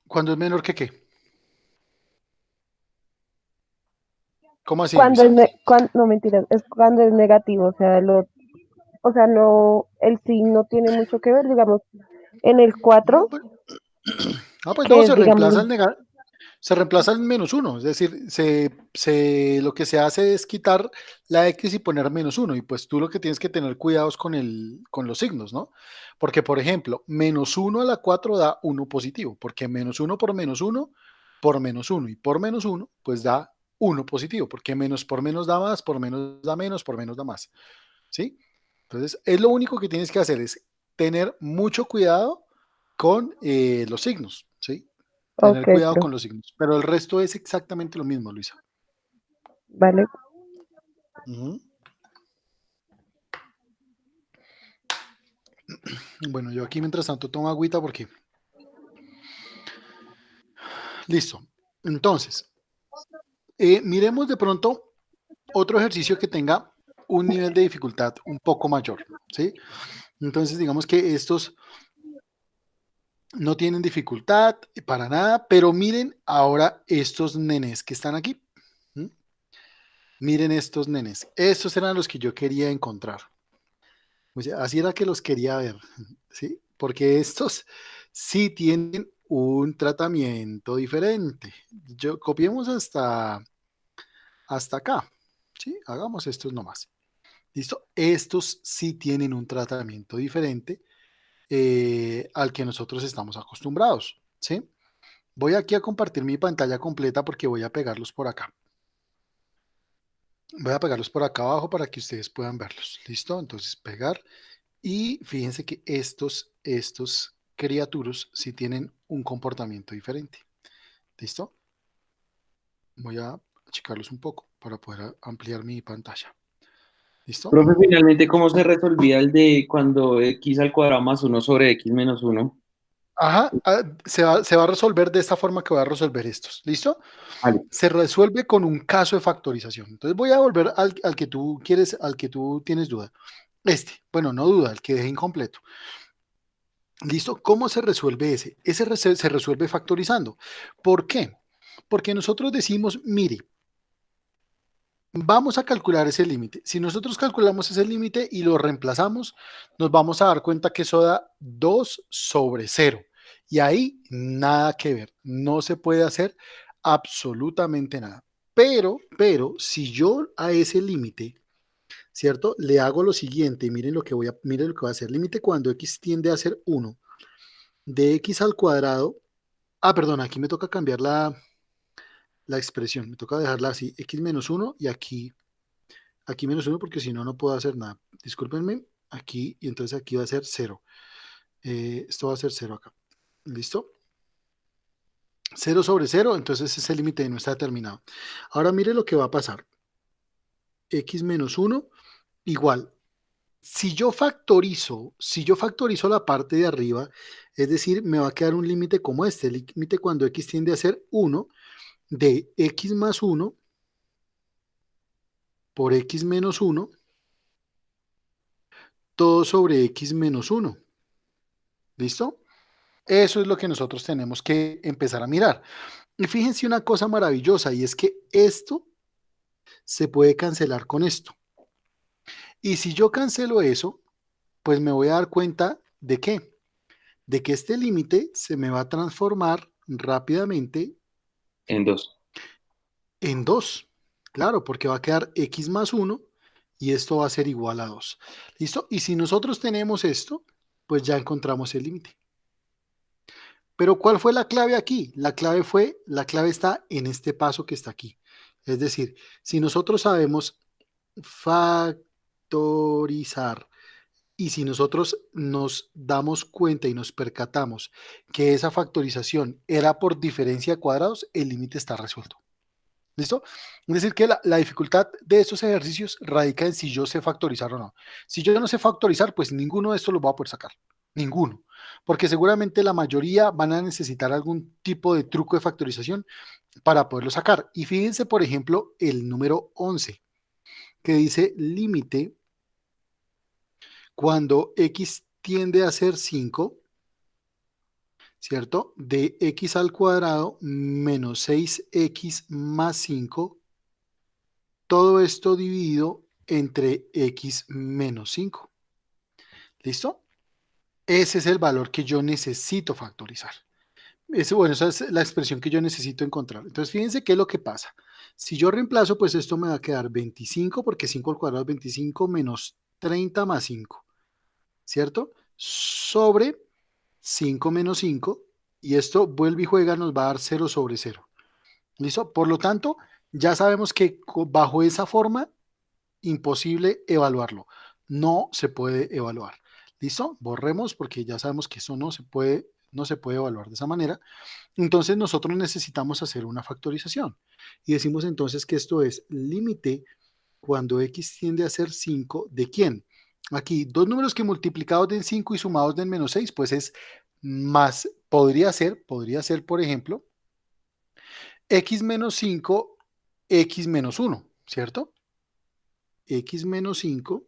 ¿Cuándo es menor que qué? ¿Cómo así, cuando Luisa? no mentiras, es cuando es negativo, o sea, no, el signo tiene mucho que ver, digamos, en el No, 4 pues, pues que no, es, digamos, se reemplaza el menos uno, es decir, lo que se hace es quitar la X y poner menos uno, y pues tú lo que tienes que tener cuidados con los signos, ¿no? Porque, por ejemplo, menos uno a la 4 da uno positivo, porque menos uno por menos uno, y por menos uno, pues da uno positivo, porque menos por menos da más, por menos da menos, por menos da más, ¿sí? Entonces, es lo único que tienes que hacer es tener mucho cuidado con los signos, ¿sí? ok, Tener cuidado con profe, los signos. Pero el resto es exactamente lo mismo, Luisa. vale. Ujú. Bueno, yo aquí mientras tanto tomo agüita porque... Listo. Entonces, miremos de pronto otro ejercicio que tenga un nivel de dificultad un poco mayor, ¿sí? Entonces, digamos que estos no tienen dificultad para nada, pero miren ahora estos nenes que están aquí. ¿Mm? Miren estos nenes. Estos eran los que yo quería encontrar. O sea, así era que los quería ver, ¿sí? Porque estos sí tienen un tratamiento diferente. Copiemos hasta acá, ¿sí? Hagamos estos nomás. ¿Listo? Estos sí tienen un tratamiento diferente al que nosotros estamos acostumbrados, ¿sí? Voy aquí a compartir mi pantalla completa porque voy a pegarlos por acá. Voy a pegarlos por acá abajo para que ustedes puedan verlos. ¿Listo? Entonces, pegar. Y fíjense que estos criaturas sí tienen un comportamiento diferente. ¿Listo? Voy a achicarlos un poco para poder ampliar mi pantalla. ¿Listo? Profe, finalmente, ¿cómo se resolvía el de cuando x al cuadrado más uno sobre x menos uno? Ajá, se va a resolver de esta forma que voy a resolver estos. ¿Listo? Vale. Se resuelve con un caso de factorización. Entonces voy a volver al que tú quieres, al que tú tienes duda. Bueno, no duda, el que deje incompleto. ¿Listo? ¿Cómo se resuelve ese? Se resuelve factorizando. ¿Por qué? Porque nosotros decimos, mire, vamos a calcular ese límite. Si nosotros calculamos ese límite y lo reemplazamos, nos vamos a dar cuenta que eso da 2 sobre 0. Y ahí nada que ver. No se puede hacer absolutamente nada. Pero, si yo a ese límite, ¿cierto? Le hago lo siguiente, miren lo que va a hacer. Límite cuando x tiende a ser 1 de x al cuadrado. Perdón, aquí me toca cambiar la expresión. Me toca dejarla así, x menos 1 y aquí menos 1 porque si no, no puedo hacer nada. Discúlpenme, aquí y entonces aquí va a ser 0. Esto va a ser 0 acá. ¿Listo? 0 sobre 0, entonces ese límite no está determinado. Ahora mire lo que va a pasar. X menos 1 igual. Si yo factorizo la parte de arriba, es decir, me va a quedar un límite como este, límite cuando x tiende a ser 1 de x más 1 por x menos 1, todo sobre x menos 1. ¿Listo? Eso es lo que nosotros tenemos que empezar a mirar. Y fíjense una cosa maravillosa, y es que esto se puede cancelar con esto. Y si yo cancelo eso, pues me voy a dar cuenta de qué, de que este límite se me va a transformar rápidamente En 2. en 2. Claro, porque va a quedar x más 1 y esto va a ser igual a 2. ¿Listo? Y si nosotros tenemos esto, pues ya encontramos el límite. Pero ¿cuál fue la clave aquí? La clave está en este paso que está aquí. Es decir, si nosotros sabemos factorizar y si nosotros nos damos cuenta y nos percatamos que esa factorización era por diferencia de cuadrados, el límite está resuelto. ¿Listo? Es decir, que la dificultad de estos ejercicios radica en si yo sé factorizar o no. Si yo no sé factorizar, pues ninguno de estos los voy a poder sacar. Ninguno. Porque seguramente la mayoría van a necesitar algún tipo de truco de factorización para poderlo sacar. Y fíjense, por ejemplo, el número 11, que dice límite cuando x tiende a ser 5, ¿cierto? De x al cuadrado menos 6x más 5, todo esto dividido entre x menos 5. ¿Listo? Ese es el valor que yo necesito factorizar. Bueno, esa es la expresión que yo necesito encontrar. Entonces, fíjense qué es lo que pasa. Si yo reemplazo, pues esto me va a quedar 25, porque 5 al cuadrado es 25 menos 30 más 5, ¿cierto? Sobre 5 menos 5, y esto vuelve y juega, nos va a dar 0 sobre 0. ¿Listo? Por lo tanto, ya sabemos que bajo esa forma imposible evaluarlo. No se puede evaluar. ¿Listo? Borremos porque ya sabemos que eso no se puede evaluar de esa manera. Entonces nosotros necesitamos hacer una factorización. Y decimos entonces que esto es límite cuando x tiende a ser 5, ¿de quién? Aquí, dos números que multiplicados den 5 y sumados den menos 6, pues es más, podría ser, por ejemplo, x menos 5, x menos 1, ¿cierto? X menos 5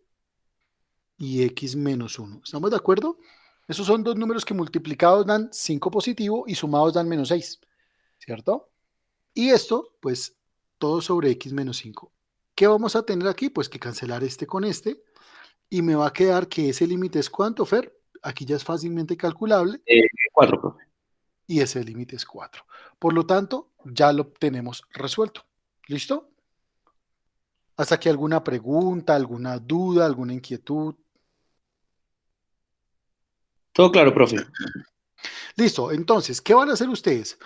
y x menos 1. ¿Estamos de acuerdo? Esos son dos números que multiplicados dan 5 positivo y sumados dan menos 6, ¿cierto? Y esto, pues, todo sobre x menos 5. ¿Qué vamos a tener aquí? Pues que cancelar este con este y me va a quedar que ese límite es ¿cuánto, Fer? Aquí ya es fácilmente calculable 4, profe. y ese límite es 4. Por lo tanto, ya lo tenemos resuelto. ¿Listo? Hasta aquí alguna pregunta, alguna duda, alguna inquietud. Todo claro, profe. Listo, entonces, ¿qué van a hacer ustedes?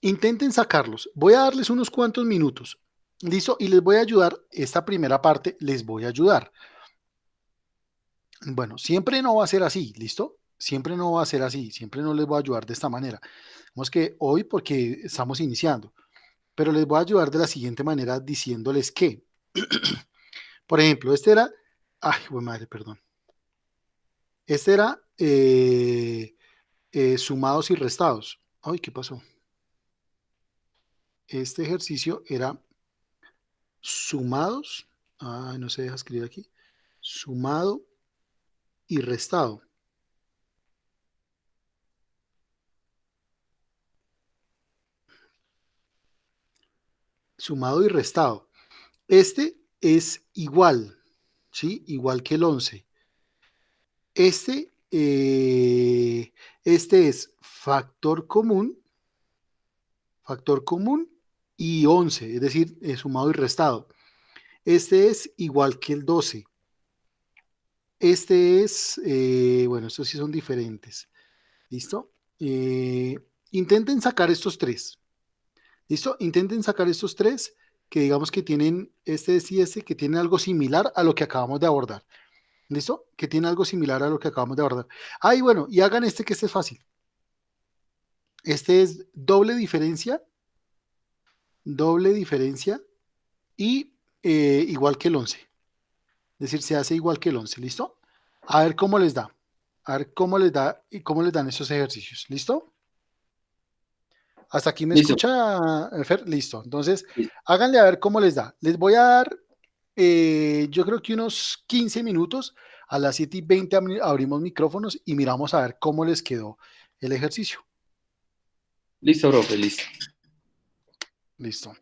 Intenten sacarlos. Voy a darles unos cuantos minutos. ¿Listo? Y les voy a ayudar. Esta primera parte les voy a ayudar. Bueno, siempre no va a ser así, ¿listo? Siempre no va a ser así. Siempre no les voy a ayudar de esta manera. Vamos que hoy porque estamos iniciando. Pero les voy a ayudar de la siguiente manera diciéndoles que, por ejemplo, este era, ay, güey madre, perdón. Este era sumados y restados. Ay, ¿qué pasó? Este ejercicio era sumados, ay, no se deja escribir aquí, sumado y restado. Sumado y restado. Este es igual, ¿sí? Igual que el 11. Este, este es factor común y 11, es decir, sumado y restado. Este es igual que el 12. Este es, bueno, estos sí son diferentes. ¿Listo? Eh, intenten sacar estos tres. ¿Listo? Intenten sacar estos tres que digamos que tienen este y este, que tienen algo similar a lo que acabamos de abordar. ¿Listo? Que tiene algo similar a lo que acabamos de abordar. Ah, y bueno, y hagan este que este es fácil. Este es doble diferencia y igual que el 11. Es decir, se hace igual que el 11. ¿Listo? A ver cómo les da. A ver cómo les da y cómo les dan esos ejercicios. ¿Listo? Hasta aquí me Listo, escucha, Fer. Listo. Entonces, listo, háganle a ver cómo les da. Les voy a dar, yo creo que unos 15 minutos. A las 7:20 abrimos micrófonos y miramos a ver cómo les quedó el ejercicio. listo, profe, listo. Listo.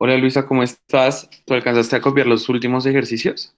Hola Luisa, ¿cómo estás? ¿Tú alcanzaste a copiar los últimos ejercicios?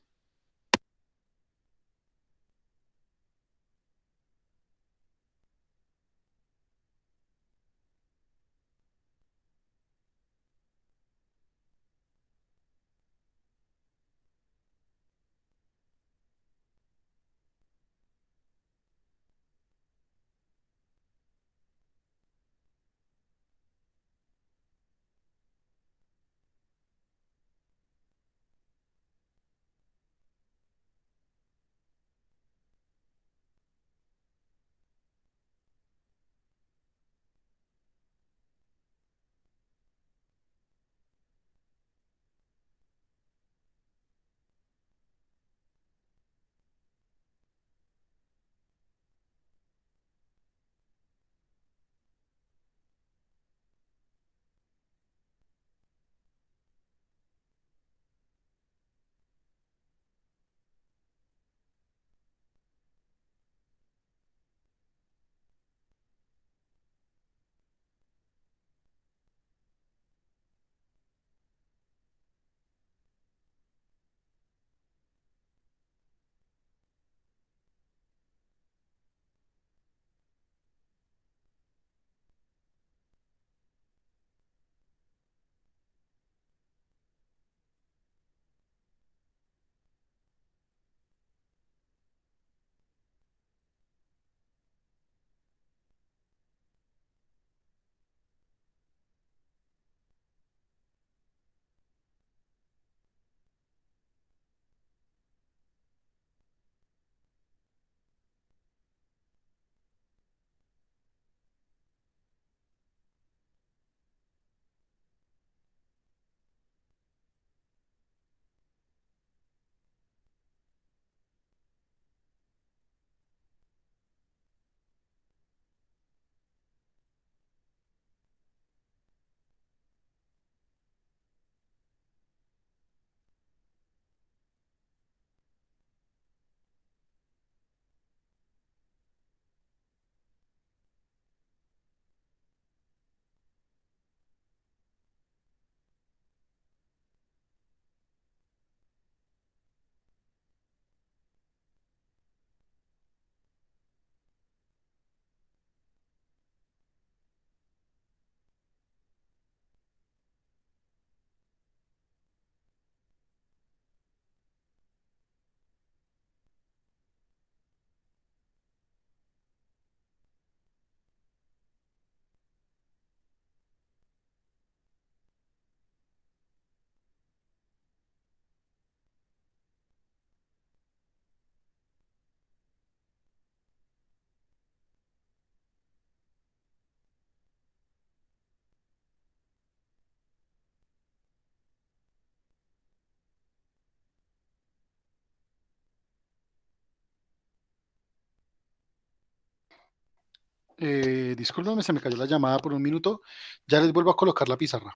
Discúlpame, se me cayó la llamada por un minuto. Ya les vuelvo a colocar la pizarra.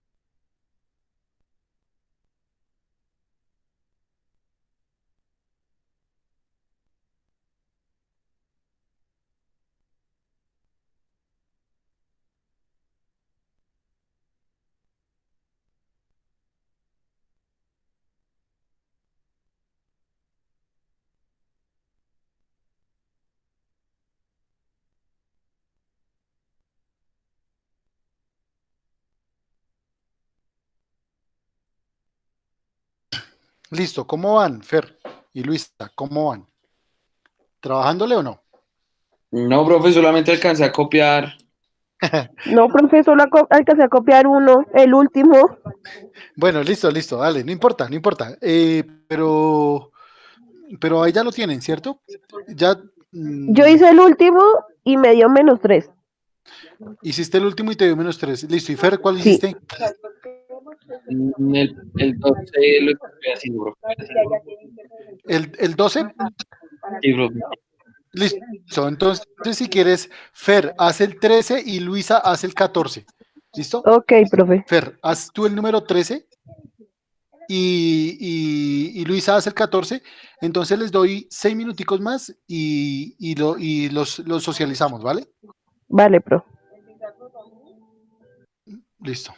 Listo, ¿cómo van, Fer y Luisa? ¿Cómo van? ¿Trabajándole o no? No, profe, solamente alcancé a copiar. No, profe, solo alcancé a copiar uno, el último. Bueno, listo, listo, dale, no importa, no importa. Pero ahí ya lo tienen, ¿cierto? Ya Yo hice el último y me dio -3. hiciste el último y te dio -3. Listo, y Fer, ¿cuál Sí. hiciste? El 12 lo estoy haciendo, profe. ¿El 12? Sí, profe. Listo, entonces si quieres, Fer, haz el 13 y Luisa hace el 14. ¿Listo? Ok, profe. Fer, haz tú el número 13 y Luisa hace el 14. Entonces les doy 6 minuticos más y los socializamos, ¿vale? Vale, pro. Listo.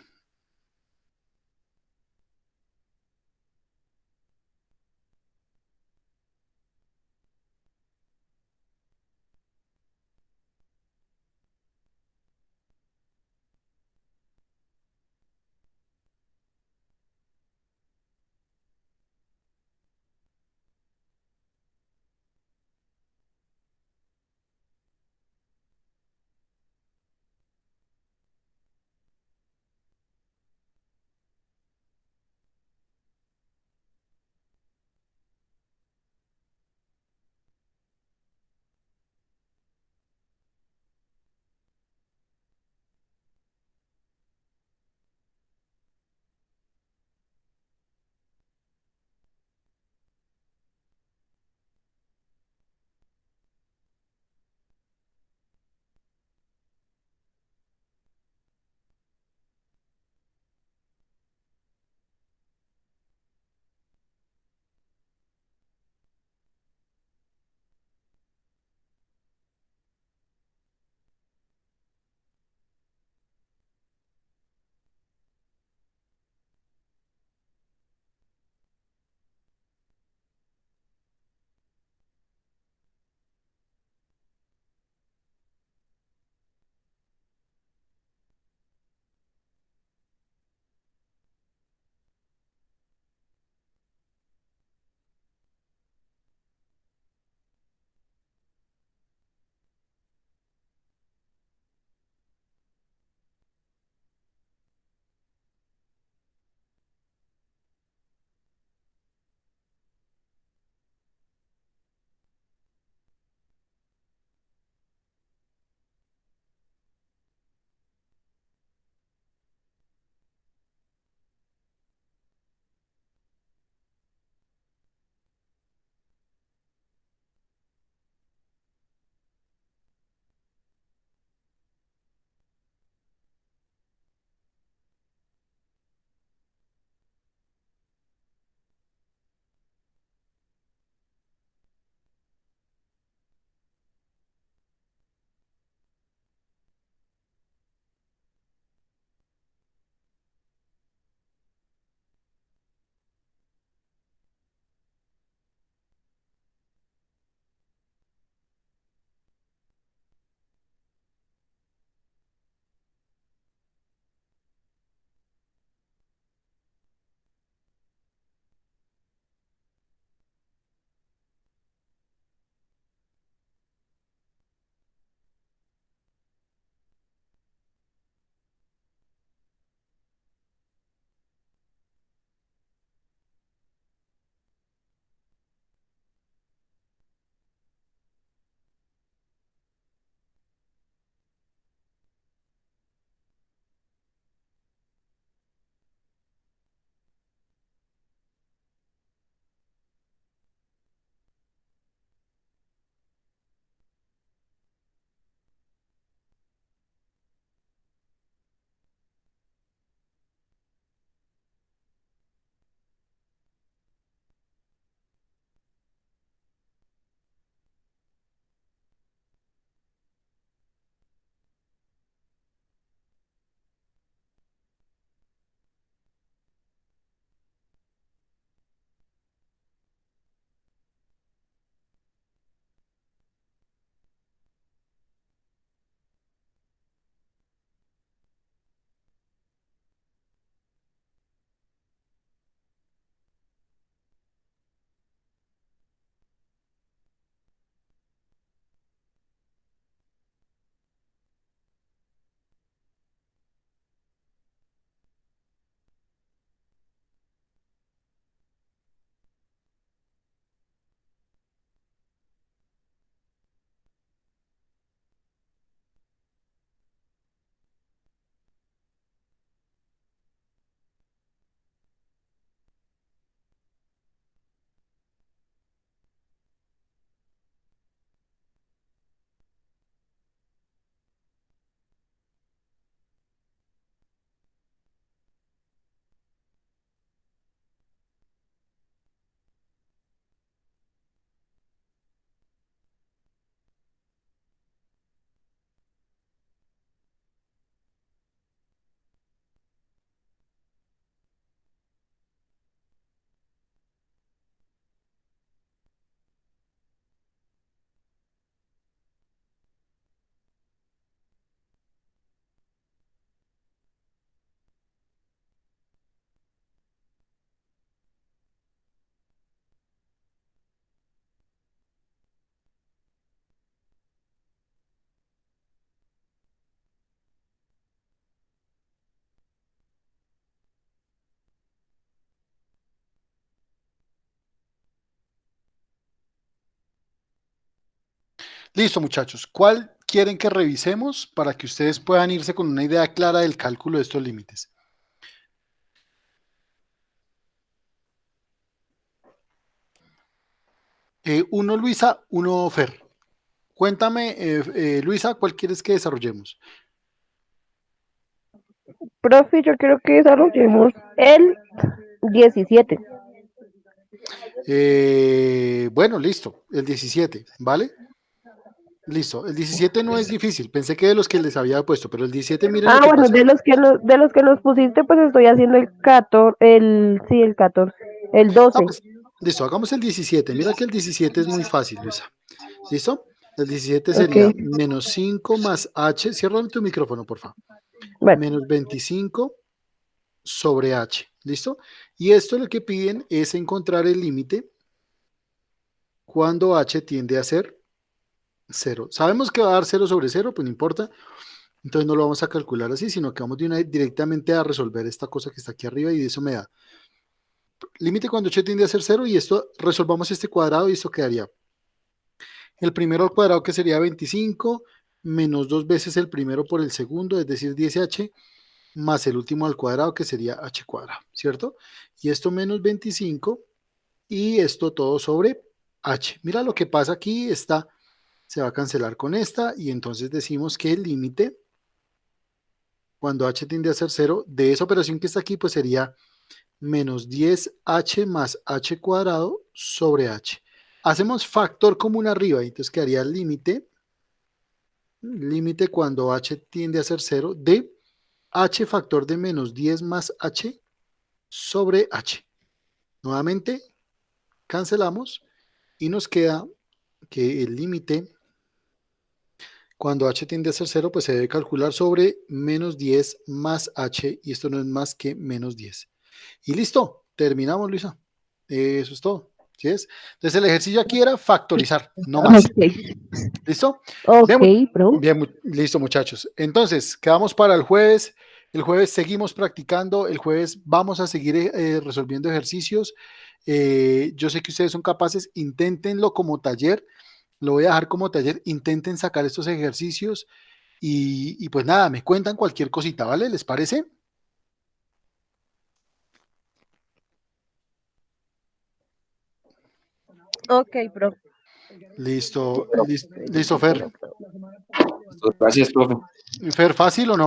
Listo, muchachos. ¿Cuál quieren que revisemos para que ustedes puedan irse con una idea clara del cálculo de estos límites? Uno Luisa, uno Fer. Cuéntame, Luisa, ¿cuál quieres que desarrollemos? Profe, yo creo que desarrollemos el 17. Bueno, listo, el 17, ¿vale? Listo, el 17 no es difícil, pensé que de los que les había puesto, pero el 17 miren lo Ah, que bueno, pasa. de los que nos pusiste, pues estoy haciendo el 14, el 14, el Ah, 12. pues, listo, hagamos el 17. Mira que el 17 es muy fácil, Luisa. ¿Listo? El 17 Ok, sería menos 5 más h, cierra tu micrófono, por favor, bueno, menos 25 sobre h, ¿listo? Y esto lo que piden es encontrar el límite cuando h tiende a ser 0. Sabemos que va a dar 0 sobre 0, pues no importa, entonces no lo vamos a calcular así, sino que vamos directamente a resolver esta cosa que está aquí arriba y eso me da límite cuando h tiende a ser 0 y esto, resolvamos este cuadrado y esto quedaría el primero al cuadrado que sería 25 menos 2 veces el primero por el segundo, es decir, 10h, más el último al cuadrado que sería h cuadrado, ¿cierto? Y esto menos 25 y esto todo sobre h. Mira lo que pasa aquí, esta se va a cancelar con esta y entonces decimos que el límite cuando h tiende a ser 0 de esa operación que está aquí pues sería menos 10h más h cuadrado sobre h. Hacemos factor común arriba y entonces quedaría el límite cuando h tiende a ser 0 de h factor de menos 10 más h sobre h. Nuevamente cancelamos y nos queda que el límite cuando h tiende a ser 0 pues se debe calcular sobre menos 10 más h y esto no es más que menos 10. Y listo, terminamos, Luisa. Eso es todo. ¿Sí es? Entonces el ejercicio aquí era factorizar, no más. ok, ¿Listo? ok, Bien, bro. bien, listo, muchachos. Entonces, quedamos para el jueves. El jueves seguimos practicando. El jueves vamos a seguir resolviendo ejercicios. Yo sé que ustedes son capaces. Inténtenlo como taller. Lo voy a dejar como taller. Intenten sacar estos ejercicios. Y pues nada, me cuentan cualquier cosita, ¿vale? ¿Les parece? Ok, bro. Listo, listo, Fer. Gracias, profe. Fer, ¿fácil o no?